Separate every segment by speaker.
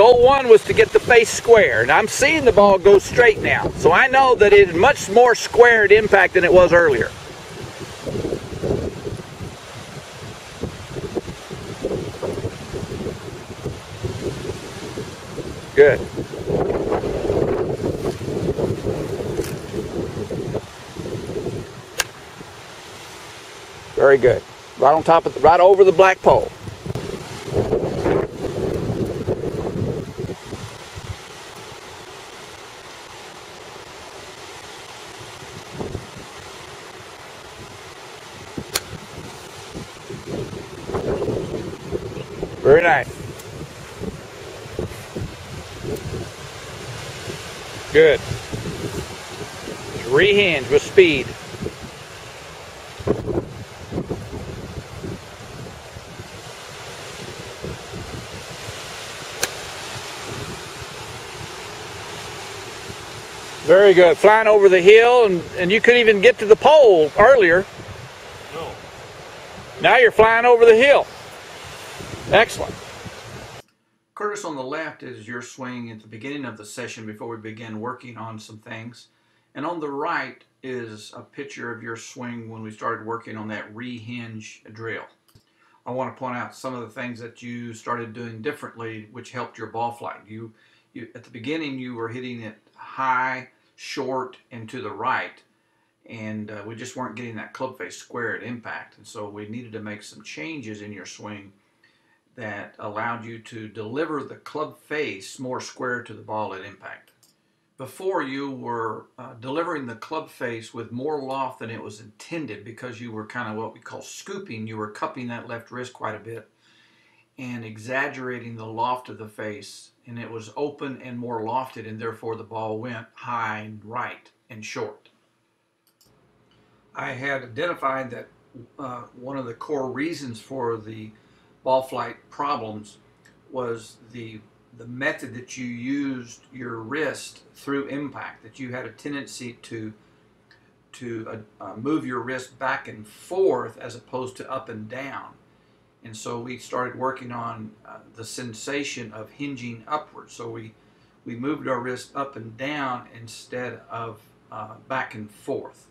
Speaker 1: goal one was to get the face square, and I'm seeing the ball go straight now. So I know that it is much more squared impact than it was earlier. Good. Very good. Right on top of right over the black pole. Very nice. Good. Just rehinge with speed. Very good. Flying over the hill, and you couldn't even get to the pole earlier.
Speaker 2: No.
Speaker 1: Now you're flying over the hill. Excellent.
Speaker 3: Curtis, on the left is your swing at the beginning of the session before we begin working on some things. And on the right is a picture of your swing when we started working on that rehinge drill. I want to point out some of the things that you started doing differently which helped your ball flight. You at the beginning you were hitting it high, short, and to the right, and we just weren't getting that club face square at impact. And so we needed to make some changes in your swing that allowed you to deliver the club face more square to the ball at impact. Before, you were delivering the club face with more loft than it was intended because you were kind of what we call scooping. You were cupping that left wrist quite a bit and exaggerating the loft of the face, and it was open and more lofted, and therefore the ball went high and right and short. I had identified that one of the core reasons for the ball flight problems was the method that you used your wrist through impact, that you had a tendency to move your wrist back and forth as opposed to up and down. And so we started working on the sensation of hinging upwards. So we moved our wrist up and down instead of back and forth.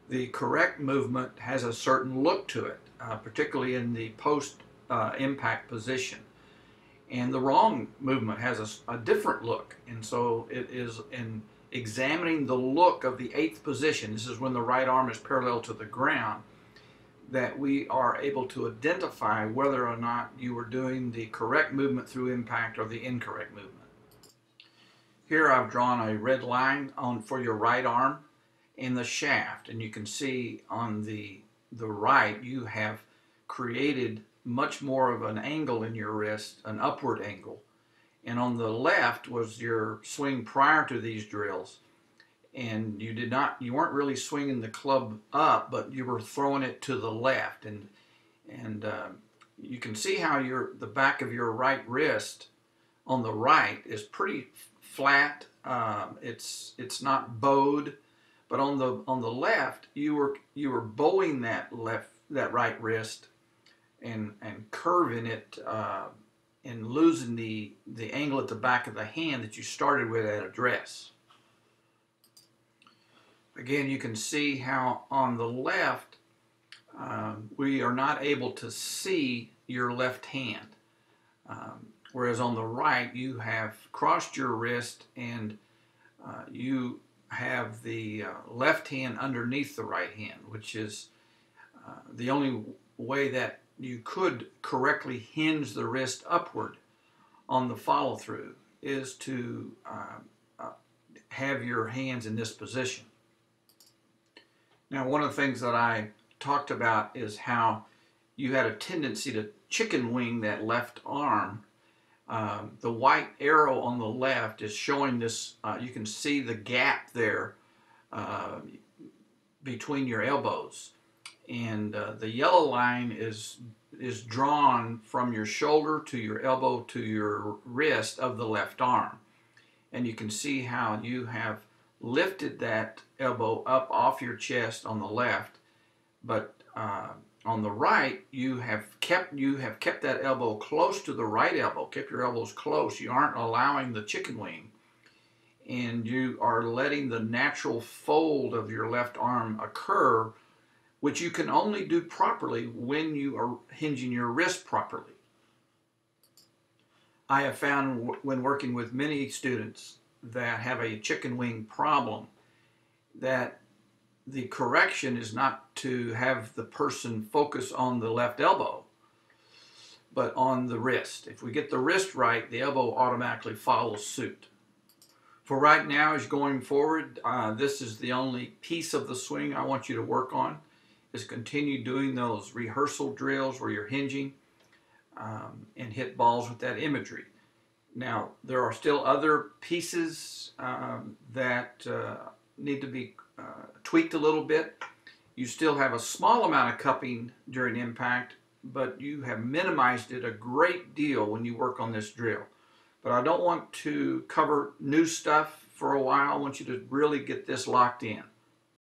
Speaker 3: The correct movement has a certain look to it, particularly in the post impact position. And the wrong movement has a different look. And so it is in examining the look of the 8th position, this is when the right arm is parallel to the ground, that we are able to identify whether or not you were doing the correct movement through impact or the incorrect movement. Here I've drawn a red line for your right arm in the shaft, and you can see on the right you have created much more of an angle in your wrist, an upward angle. And on the left was your swing prior to these drills, and you weren't really swinging the club up, but you were throwing it to the left, and you can see how the back of your right wrist on the right is pretty flat. It's not bowed, but on the left you were bowing that right wrist and curving it and losing the angle at the back of the hand that you started with at address. Again, you can see how on the left we are not able to see your left hand, whereas on the right you have crossed your wrist and you have the left hand underneath the right hand, which is the only way that you could correctly hinge the wrist upward on the follow through is to have your hands in this position. Now, one of the things that I talked about is how you had a tendency to chicken wing that left arm. The white arrow on the left is showing this, you can see the gap there between your elbows. And the yellow line is drawn from your shoulder to your elbow to your wrist of the left arm. And you can see how you have lifted that elbow up off your chest on the left, but On the right, you have kept that elbow close to the right elbow, kept your elbows close. You aren't allowing the chicken wing, and you are letting the natural fold of your left arm occur, which you can only do properly when you are hinging your wrist properly. I have found when working with many students that have a chicken wing problem that the correction is not to have the person focus on the left elbow, but on the wrist. If we get the wrist right, the elbow automatically follows suit. For right now, as going forward, this is the only piece of the swing I want you to work on, is continue doing those rehearsal drills where you're hinging and hit balls with that imagery. Now, there are still other pieces that need to be tweaked a little bit. You still have a small amount of cupping during impact, but you have minimized it a great deal when you work on this drill. But I don't want to cover new stuff for a while. I want you to really get this locked in.